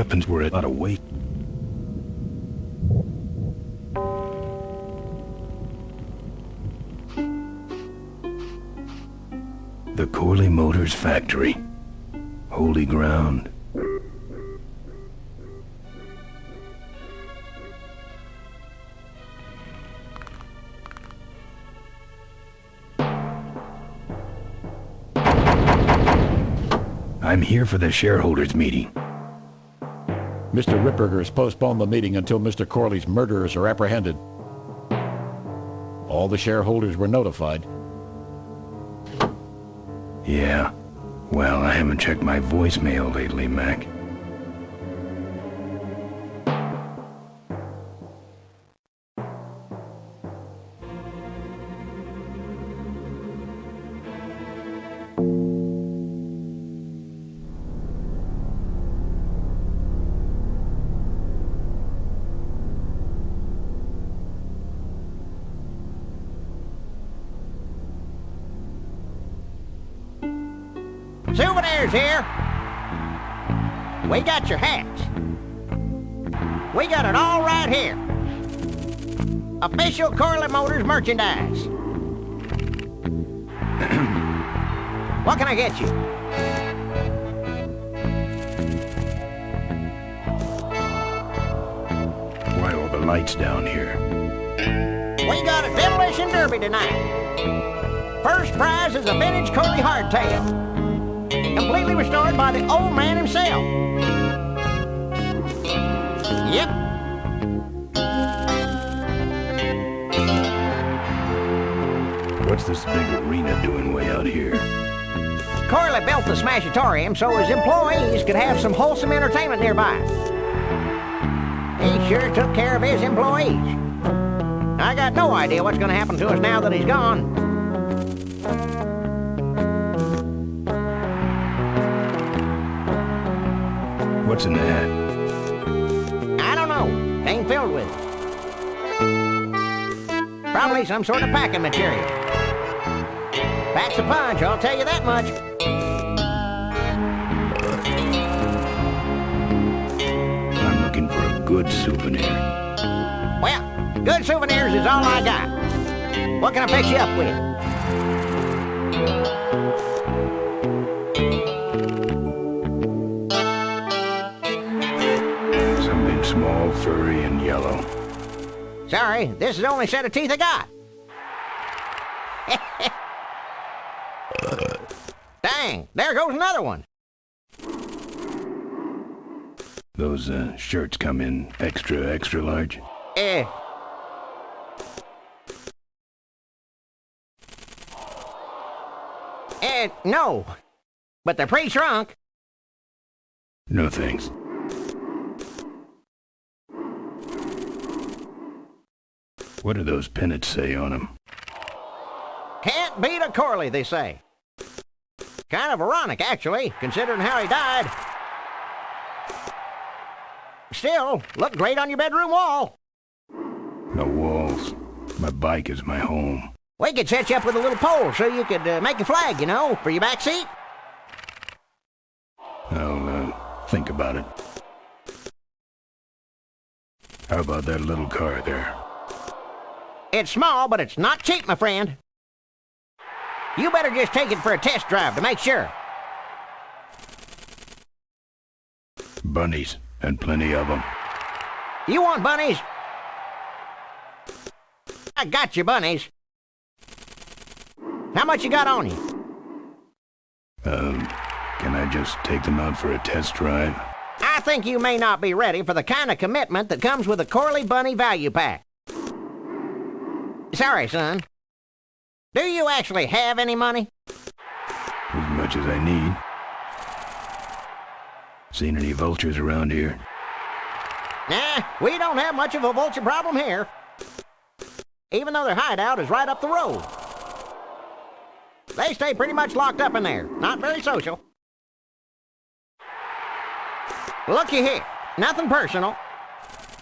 weapons were a lot of weight. The Corley Motors factory. Holy ground. I'm here for the shareholders meeting. Mr. Ripperger has postponed the meeting until Mr. Corley's murderers are apprehended. All the shareholders were notified. Yeah. Well, I haven't checked my voicemail lately, Mac. Souvenirs here. We got your hats. We got it all right here. Official Corley Motors merchandise. What can I get you? Why all the lights down here? We got a demolition derby tonight. First prize is a vintage Corley hardtail. Completely restored by the old man himself. Yep. What's this big arena doing way out here? Corley built the Smashatorium so his employees could have some wholesome entertainment nearby. He sure took care of his employees. I got no idea what's going to happen to us now that he's gone. What's in the hat? I don't know. Ain't filled with it. Probably some sort of packing material. Packs a punch, I'll tell you that much. I'm looking for a good souvenir. Well, good souvenirs is all I got. What can I fix you up with? Small, furry, and yellow. Sorry, this is the only set of teeth I got. Dang, there goes another one. Those shirts come in extra large? No. But they're pretty shrunk. No thanks. What do those pennants say on them? Can't beat a Corley, they say. Kind of ironic, actually, considering how he died. Still, look great on your bedroom wall. No walls. My bike is my home. We could set you up with a little pole so you could make a flag, you know, for your back seat. I'll think about it. How about that little car there? It's small, but it's not cheap, my friend. You better just take it for a test drive to make sure. Bunnies, and plenty of them. You want bunnies? I got you bunnies. How much you got on you? Can I just take them out for a test drive? I think you may not be ready for the kind of commitment that comes with a Corley Bunny value pack. Sorry, son. Do you actually have any money? As much as I need. Seen any vultures around here? Nah, we don't have much of a vulture problem here. Even though their hideout is right up the road. They stay pretty much locked up in there. Not very social. Looky here. Nothing personal.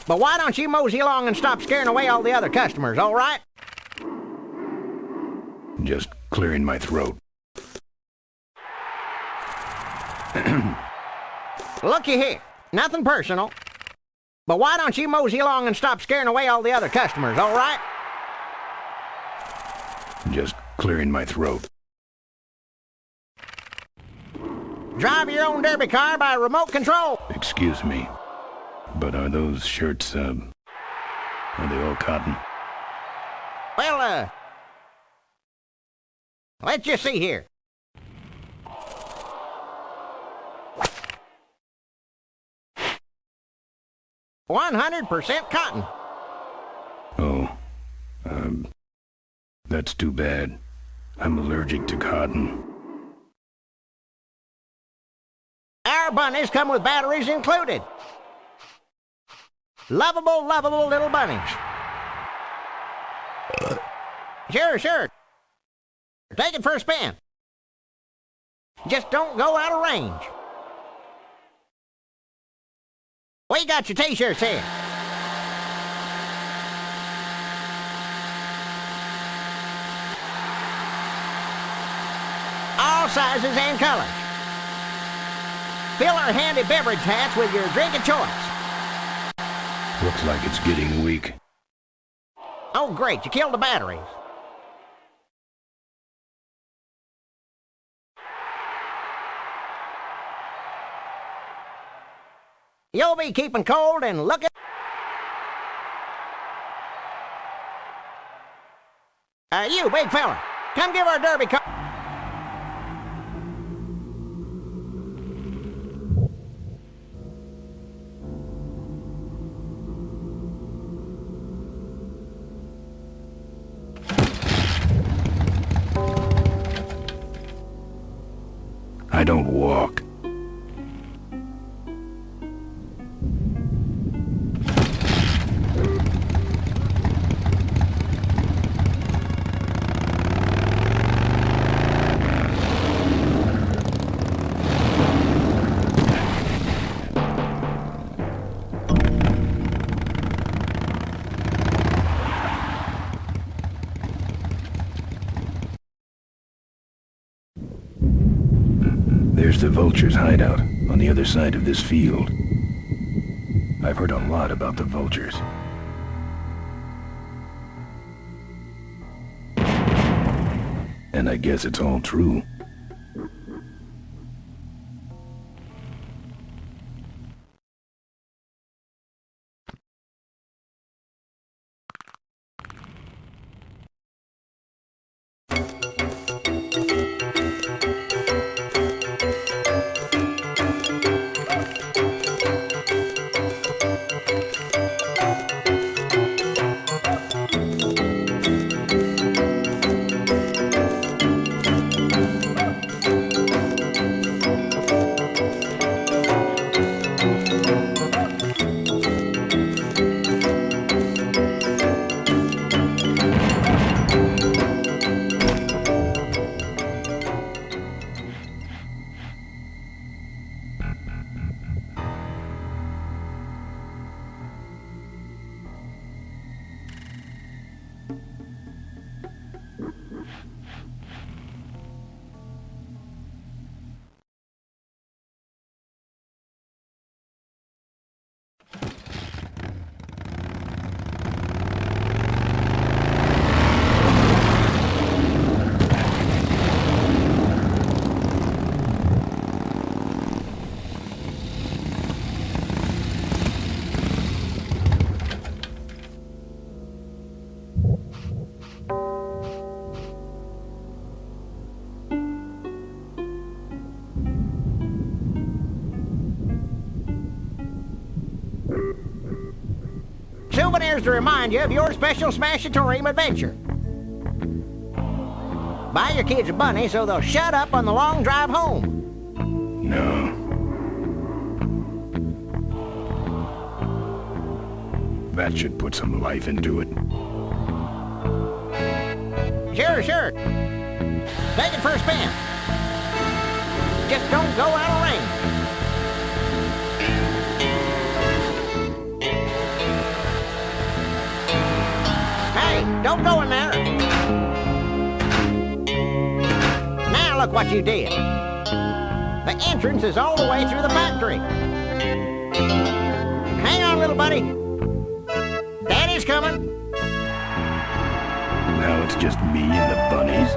But why don't you mosey along and stop scaring away all the other customers, all right? Just clearing my throat. Looky here. Nothing personal. But why don't you mosey along and stop scaring away all the other customers, all right? Just clearing my throat. Drive your own derby car by remote control. Excuse me, but are those shirts, are they all cotton? Well, let's just see here. "100% cotton." Oh, that's too bad. I'm allergic to cotton. Our bunnies come with batteries included. Lovable, lovable little bunnies. Sure. Take it for a spin. Just don't go out of range. We got your t-shirts here. All sizes and colors. Fill our handy beverage hats with your drink of choice. Looks like it's getting weak. Oh, great, you killed the batteries. You'll be keeping cold and looking... you, big fella, come give our derby car... I don't walk. There's the vulture's hideout on the other side of this field. I've heard a lot about the vultures. And I guess it's all true. Souvenirs to remind you of your special Smashatorium adventure. Buy your kids a bunny so they'll shut up on the long drive home. No. That should put some life into it. Sure. Take it for a spin. Just don't go out of range. Hey, don't go in there. Now look what you did. The entrance is all the way through the factory. little buddy. Daddy's coming. Now it's just me and the bunnies.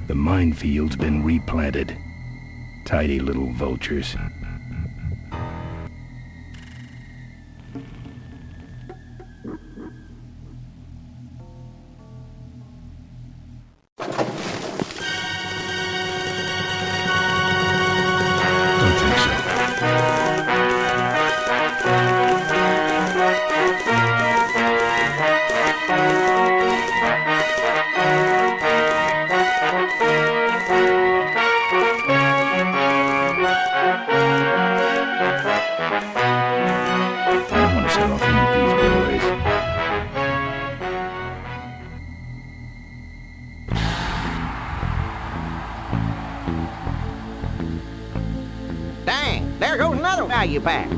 The minefield's been replanted. Tidy little vultures. Don't think so. I don't want to set off any of these boys. Dang, there goes another value pack.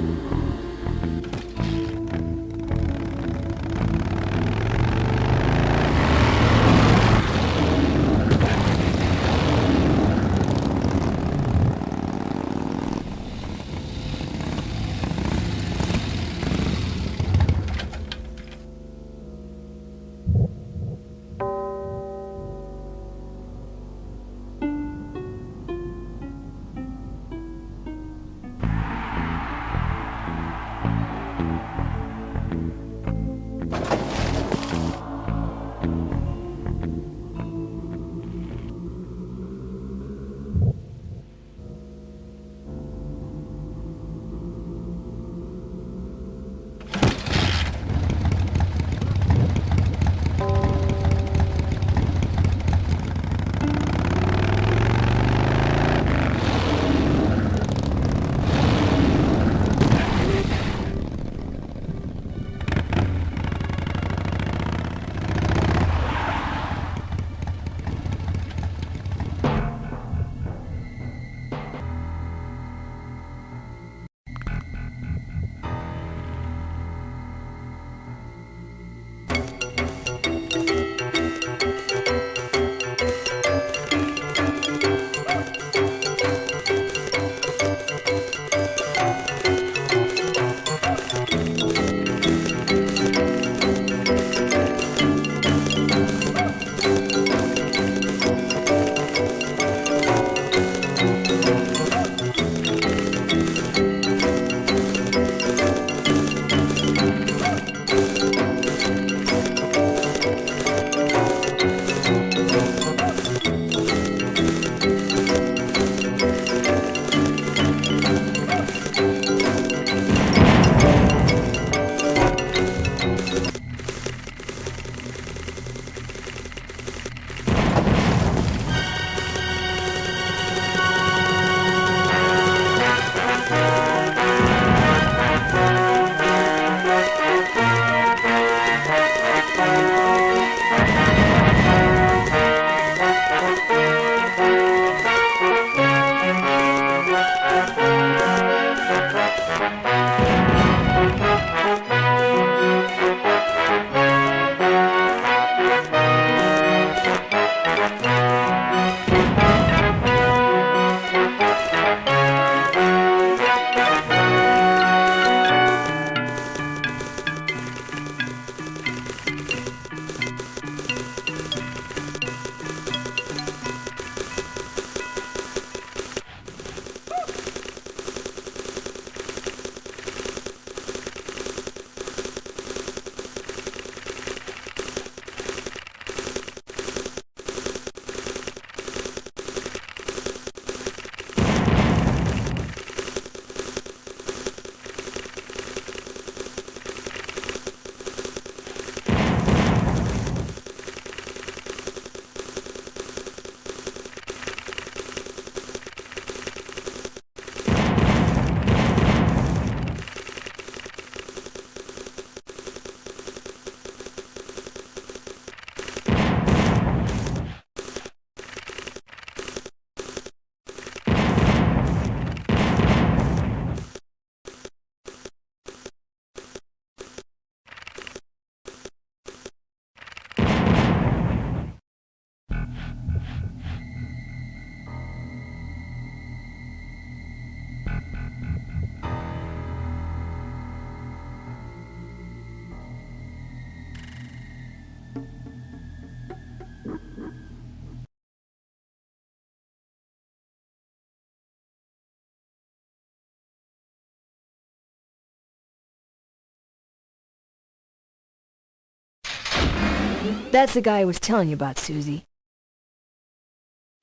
That's the guy I was telling you about, Susie.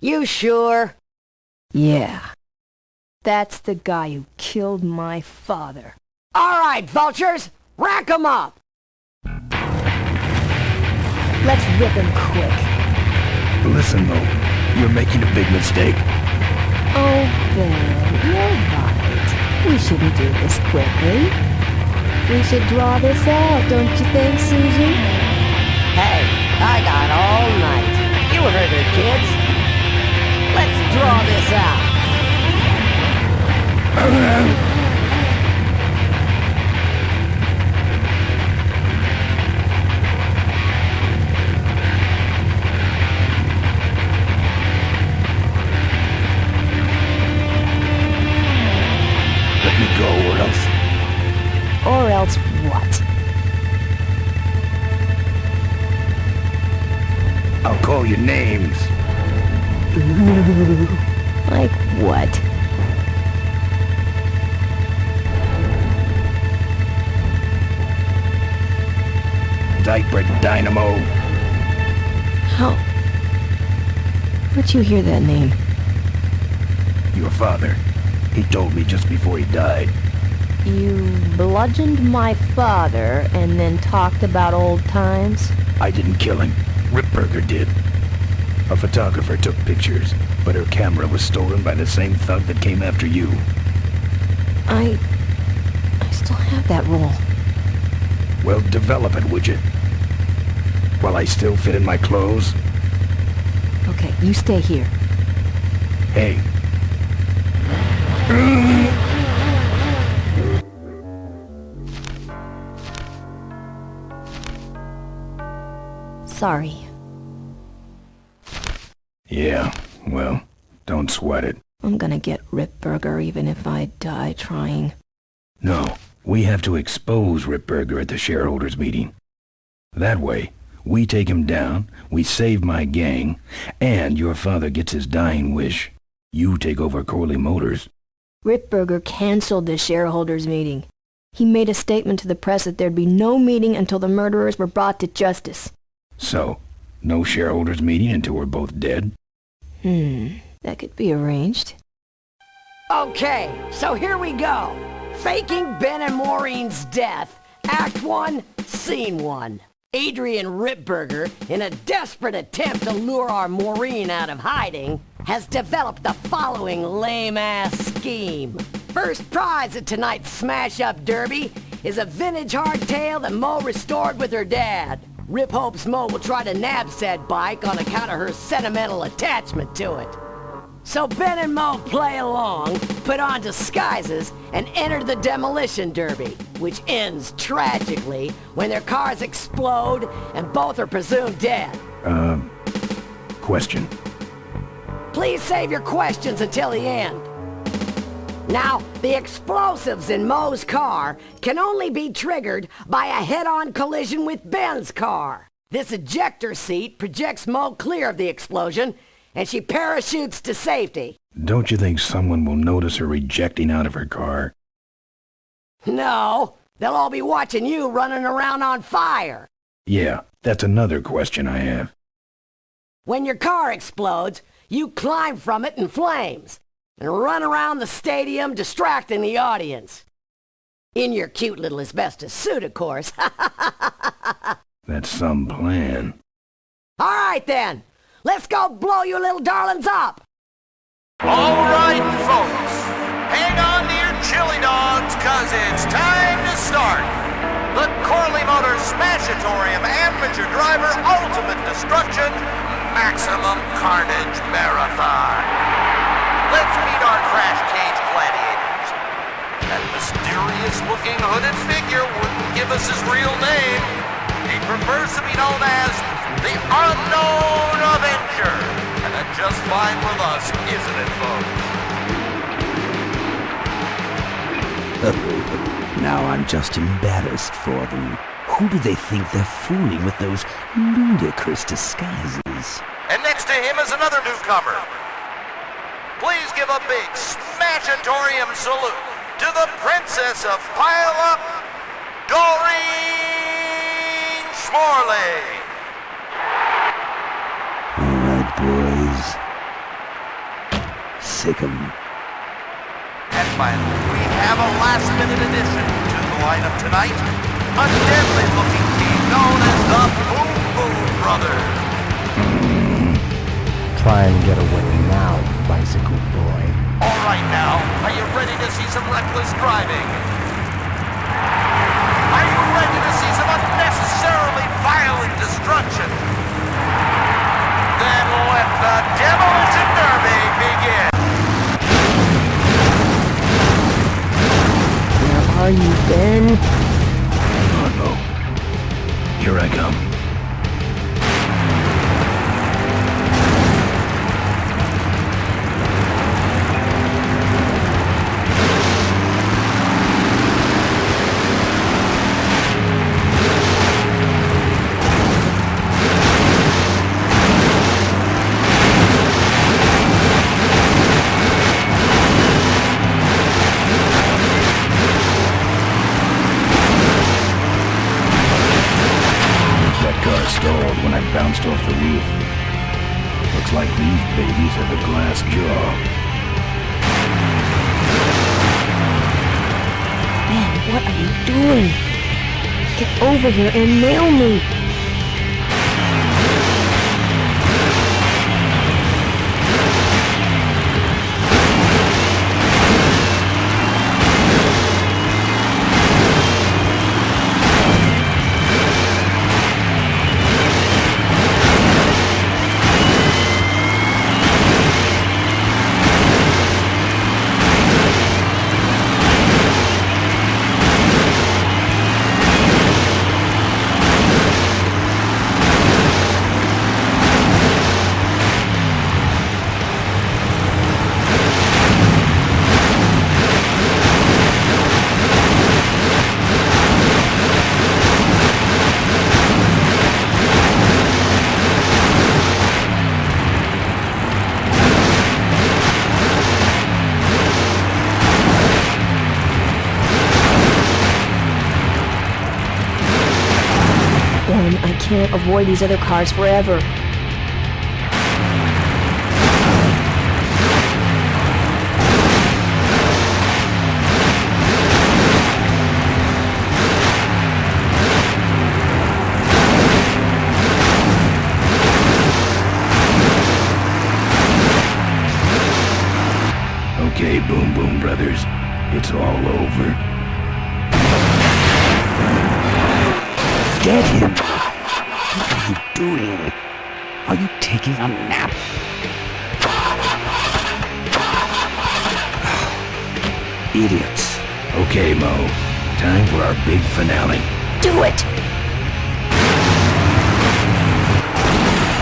You sure? Yeah. That's the guy who killed my father. All right, vultures, rack 'em up! Let's rip him quick. Listen, Mo, you're making a big mistake. Oh, Ben, you're right. We shouldn't do this quickly. We should draw this out, don't you think, Susie? Hey, I got all night. You heard her, kids. Let's draw this out. Let me go, or else... Or else what? I'll call you names. Ooh, like what? Diaper Dynamo. How? Where'd you hear that name? Your father. He told me just before he died. You bludgeoned my father and then talked about old times? I didn't kill him. Ripburger did. A photographer took pictures, but her camera was stolen by the same thug that came after you. I still have that roll. Well, develop it, would you? While I still fit in my clothes? Okay, you stay here. Hey. Sorry. Yeah, well, don't sweat it. I'm gonna get Ripburger even if I die trying. No, we have to expose Ripburger at the shareholders meeting. That way, we take him down, we save my gang, and your father gets his dying wish. You take over Corley Motors. Ripburger canceled the shareholders meeting. He made a statement to the press that there'd be no meeting until the murderers were brought to justice. So, no shareholders meeting until we're both dead? That could be arranged. Okay, so here we go. Faking Ben and Maureen's death. Act 1, Scene 1. Adrian Ripburger, in a desperate attempt to lure our Maureen out of hiding, has developed the following lame-ass scheme. First prize at tonight's smash-up derby is a vintage hardtail that Mo restored with her dad. Rip hopes Mo will try to nab said bike on account of her sentimental attachment to it. So Ben and Mo play along, put on disguises, and enter the demolition derby, which ends tragically when their cars explode and both are presumed dead. Question. Please save your questions until the end. Now, the explosives in Mo's car can only be triggered by a head-on collision with Ben's car. This ejector seat projects Mo clear of the explosion, and she parachutes to safety. Don't you think someone will notice her ejecting out of her car? No, they'll all be watching you running around on fire. Yeah, that's another question I have. When your car explodes, you climb from it in flames and run around the stadium distracting the audience. In your cute little asbestos suit, of course. That's some plan. All right, then. Let's go blow you little darlings up. All right, folks. Hang on to your chili dogs, 'cause it's time to start. The Corley Motors Smashatorium Amateur Driver Ultimate Destruction Maximum Carnage Marathon. Let's meet our crash cage gladiators. That mysterious-looking hooded figure wouldn't give us his real name. He prefers to be known as the Unknown Avenger. And that's just fine with us, isn't it, folks? Now I'm just embarrassed for them. Who do they think they're fooling with those ludicrous disguises? And next to him is another newcomer. Please give a big Smashatorium salute to the Princess of Pile-Up, Doreen Schmorley. All right, boys. Sick 'em. And finally, we have a last-minute addition to the lineup tonight. A deadly-looking team known as the Boom Boom Brothers. Try and get away now, bicycle boy. All right now, are you ready to see some reckless driving? Are you ready to see some unnecessarily violent destruction? Then let the Demolition Derby begin. Where are you, Ben? Come on, Mo. Here I come. Stalled when I bounced off the roof. Looks like these babies have a glass jaw. Ben, what are you doing? Get over here and nail me! Ben, I can't avoid these other cars forever. Okay, Boom Boom Brothers, it's all over. Get him! What are you doing? Are you taking a nap? Idiots. Okay, Mo, time for our big finale. Do it!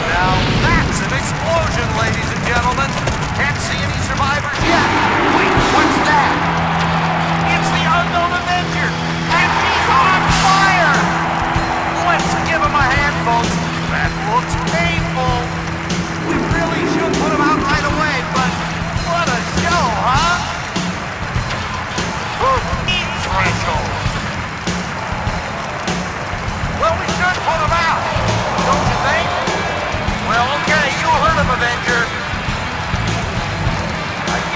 Now that's an explosion, ladies and gentlemen. Can't see any survivors yet. Wait, what's that? It's the unknown Avenger, and he's on fire! Let's give him a hand, folks. That looks painful. We really should put him out right away, but what a show, huh? Heat threshold. Well, we should put him out, don't you think? Well, okay, you heard him, Avenger.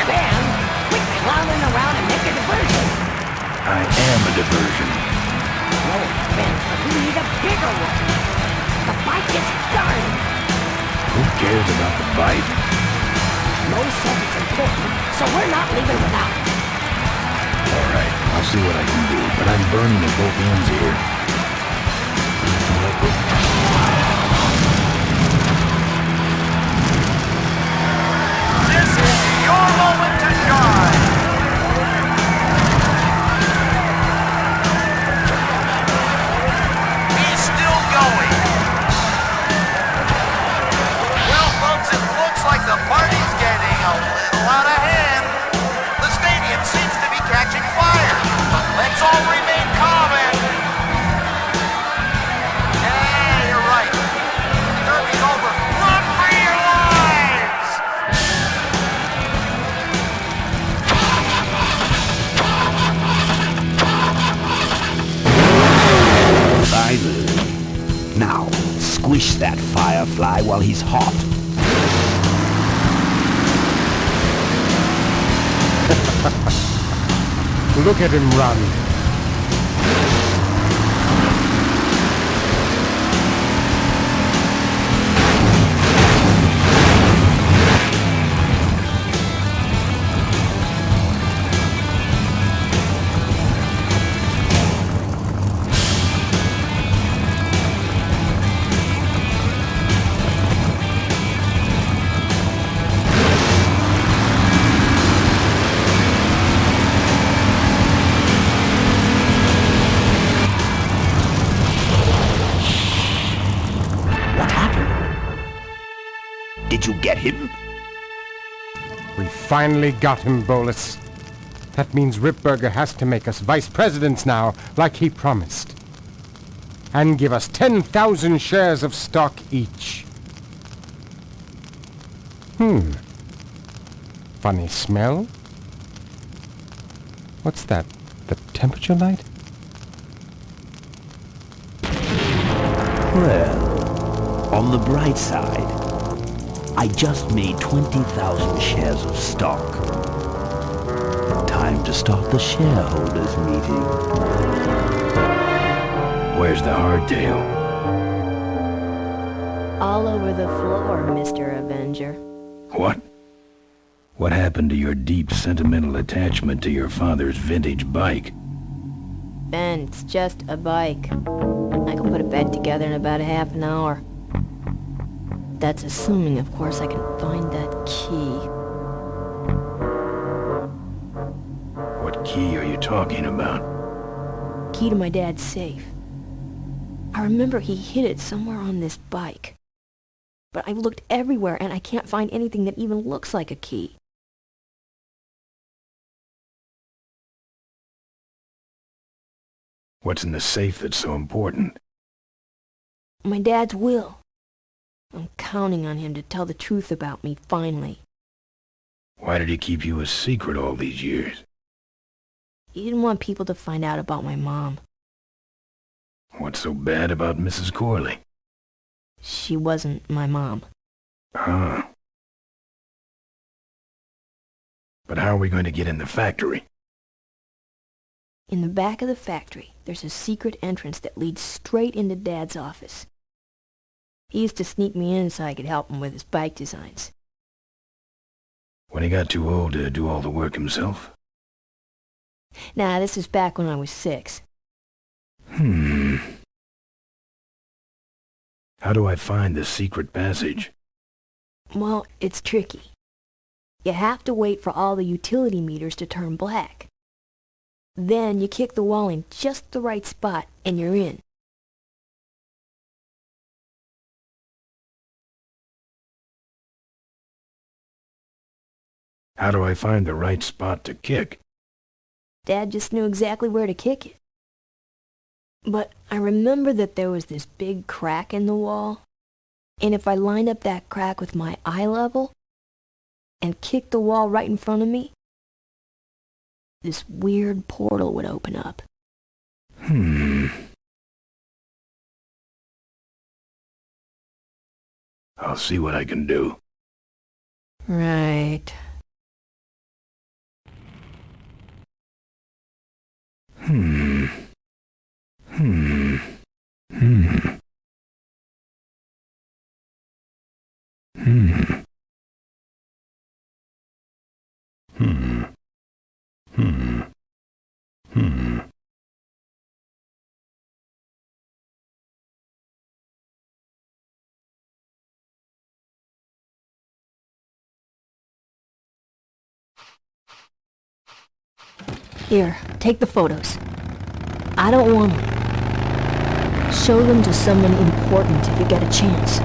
Ben, quit clowning around and make a diversion. I am a diversion. No offense, but we need a bigger one. The bike is done. Who cares about the bike? Mo says it's important, so we're not leaving without it. All right, I'll see what I can do, but I'm burning at both ends here. This is your moment to shine. He's still going. Well, folks, it looks like the party's getting a little out of hand. The stadium seems to be catching fire, but let's all remain calm and catch that firefly while he's hot. Look at him run. Did you get him? We finally got him, Bolus. That means Ripburger has to make us vice presidents now, like he promised. And give us 10,000 shares of stock each. Funny smell? What's that? The temperature light? Well, on the bright side, I just made 20,000 shares of stock. Time to start the shareholders meeting. Where's the hardtail? All over the floor, Mr. Avenger. What? What happened to your deep sentimental attachment to your father's vintage bike? Ben, it's just a bike. I can put it back together in about a half an hour. That's assuming, of course, I can find that key. What key are you talking about? Key to my dad's safe. I remember he hid it somewhere on this bike. But I've looked everywhere and I can't find anything that even looks like a key. What's in the safe that's so important? My dad's will. I'm counting on him to tell the truth about me, finally. Why did he keep you a secret all these years? He didn't want people to find out about my mom. What's so bad about Mrs. Corley? She wasn't my mom. Huh. But how are we going to get in the factory? In the back of the factory, there's a secret entrance that leads straight into Dad's office. He used to sneak me in so I could help him with his bike designs. When he got too old to do all the work himself? Nah, this was back when I was 6. How do I find the secret passage? Well, it's tricky. You have to wait for all the utility meters to turn black. Then you kick the wall in just the right spot and you're in. How do I find the right spot to kick? Dad just knew exactly where to kick it. But I remember that there was this big crack in the wall, and if I lined up that crack with my eye level and kicked the wall right in front of me, this weird portal would open up. I'll see what I can do. Right. Here, take the photos. I don't want them. Show them to someone important if you get a chance.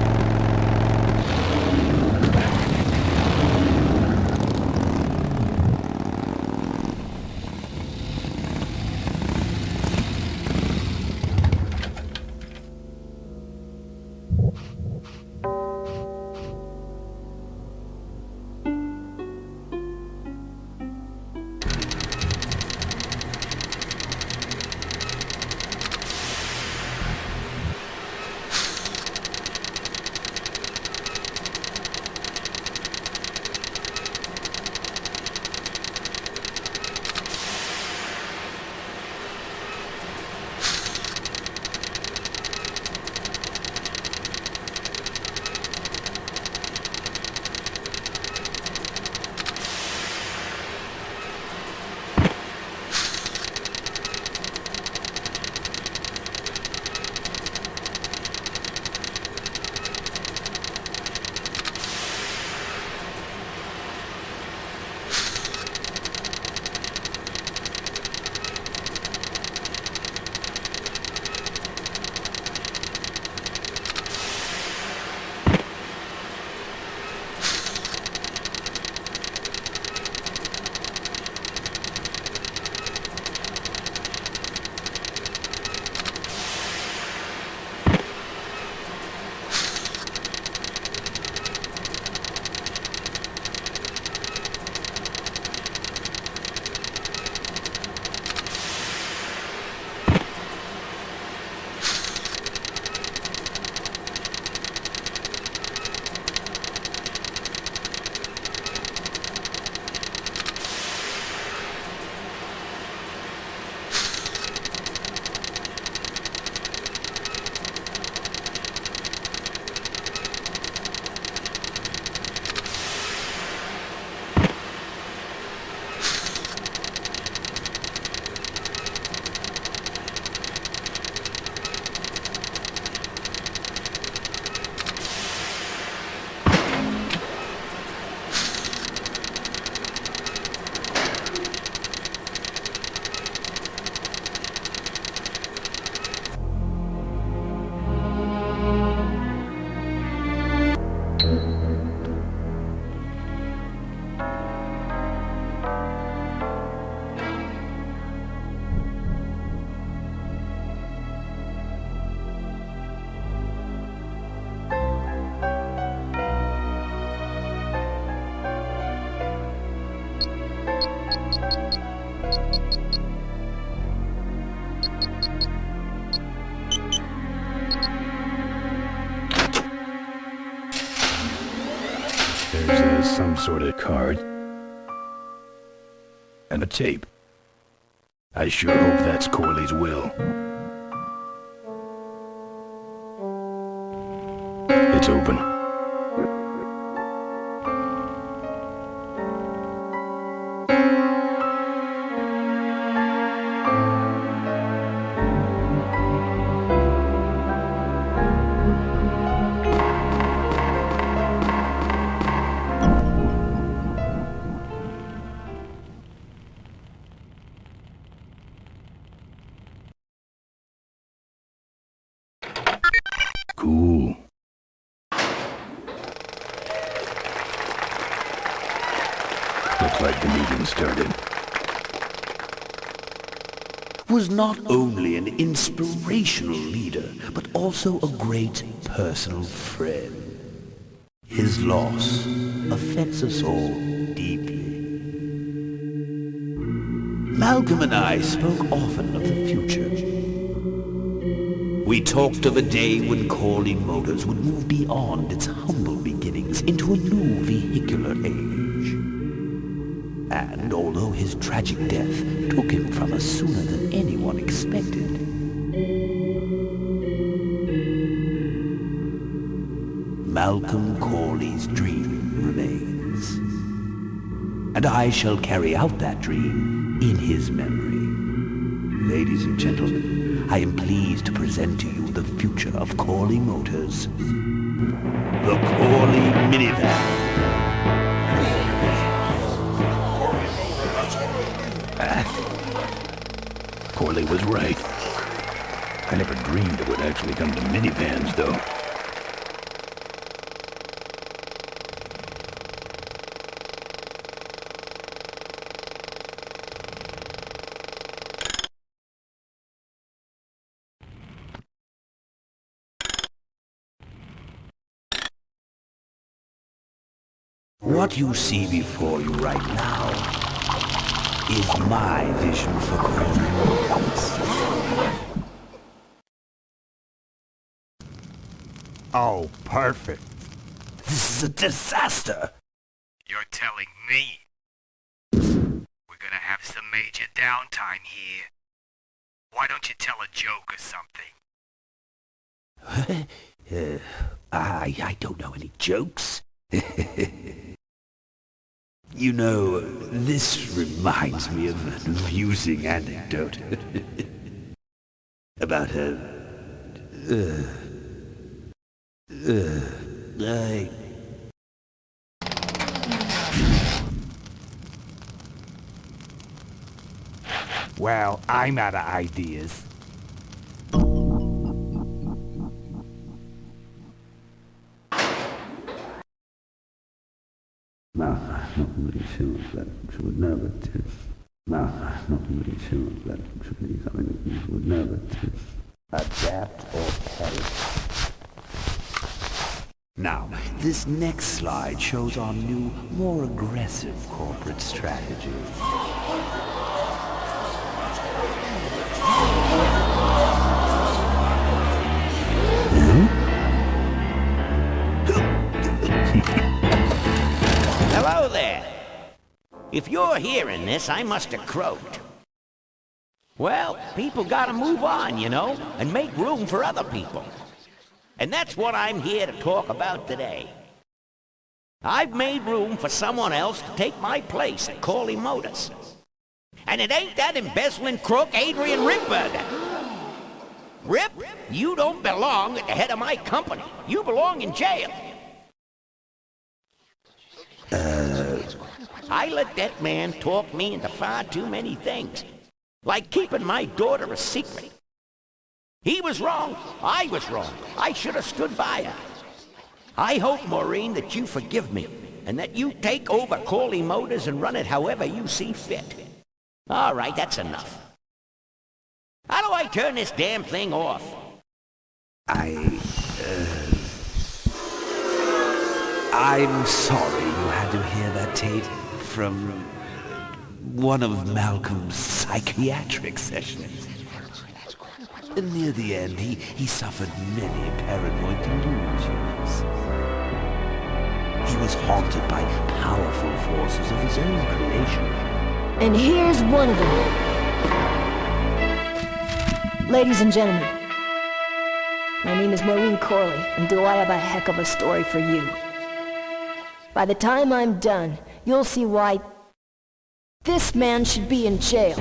There's some sort of card. And a tape. I sure hope that's Corley's will. It's open. Cool. Looks like the meeting started. Was not only an inspirational leader, but also a great personal friend. His loss affects us all deeply. Malcolm and I spoke often of the future. We talked of a day when Corley Motors would move beyond its humble beginnings into a new vehicular age. And although his tragic death took him from us sooner than anyone expected, Malcolm Corley's dream remains. And I shall carry out that dream in his memory. Ladies and gentlemen, I am pleased to present to you the future of Corley Motors. The Corley Minivan. Corley was right. I never dreamed it would actually come to minivans, though. What you see before you right now is my vision for Corley Motors. Oh, perfect. This is a disaster. You're telling me we're gonna have some major downtime here. Why don't you tell a joke or something? I don't know any jokes. You know, this reminds me of an amusing anecdote about Well, I'm out of ideas. Not really sure that would never test. Not really sure that would never test. Adapt or perish. Now, this next slide shows our new, more aggressive corporate strategy. Hello there. If you're hearing this, I must have croaked. Well, people gotta move on, you know, and make room for other people. And that's what I'm here to talk about today. I've made room for someone else to take my place at Corley Motors. And it ain't that embezzling crook Adrian Ripburger. Rip, you don't belong at the head of my company. You belong in jail. I let that man talk me into far too many things. Like keeping my daughter a secret. He was wrong. I was wrong. I should have stood by her. I hope, Maureen, that you forgive me, and that you take over Corley Motors and run it however you see fit. All right, that's enough. How do I turn this damn thing off? I'm sorry you had to hear that tape from one of Malcolm's psychiatric sessions. Near the end, he suffered many paranoid delusions. He was haunted by powerful forces of his own creation. And here's one of them. Ladies and gentlemen, my name is Maureen Corley, and do I have a heck of a story for you. By the time I'm done, you'll see why this man should be in jail.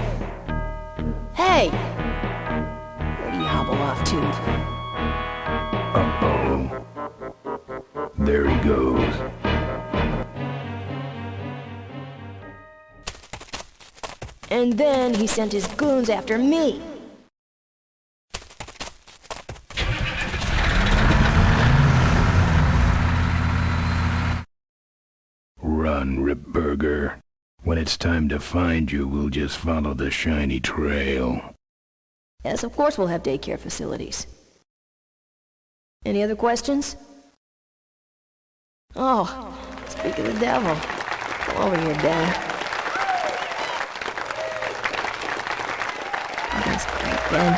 Hey! Where do you hobble off to? Uh-oh. There he goes. And then he sent his goons after me. Run, Ripburger. When it's time to find you, we'll just follow the shiny trail. Yes, of course we'll have daycare facilities. Any other questions? Oh, speak of the devil. Come over here, Ben. That's great, Ben.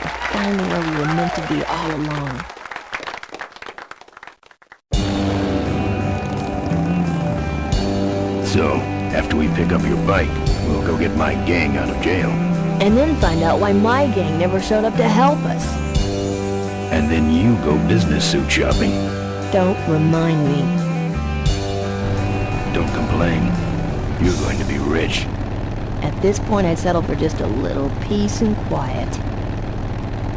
We're finally where we were meant to be all along. So, after we pick up your bike, we'll go get my gang out of jail. And then find out why my gang never showed up to help us. And then you go business suit shopping. Don't remind me. Don't complain. You're going to be rich. At this point, I'd settle for just a little peace and quiet.